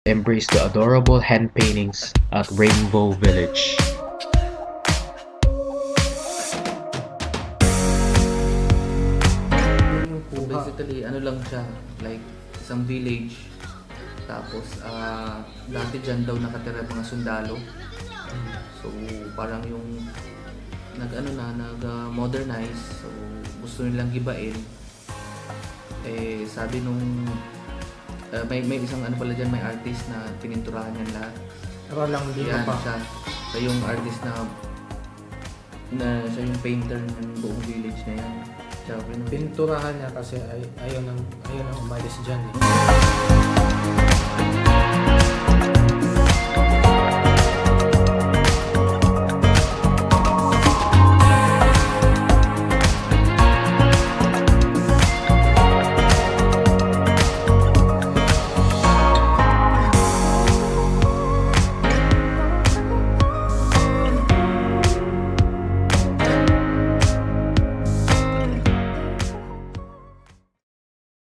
embrace the adorable hand paintings at Rainbow Village. Basically, ano lang siya, like isang village. Tapos, dati dyan daw nakatira mga sundalo. So, parang yung nag-modernize. So, gusto nilang gibain. Eh, sabi nung may isang ano pala dyan, may artist na pininturahan niyan lahat. Pero lang hindi Yan pa. siya. Siya yung artist na siya yung painter ng buong village na yan. Siya Pinturahan niya kasi ayaw nang umalis dyan.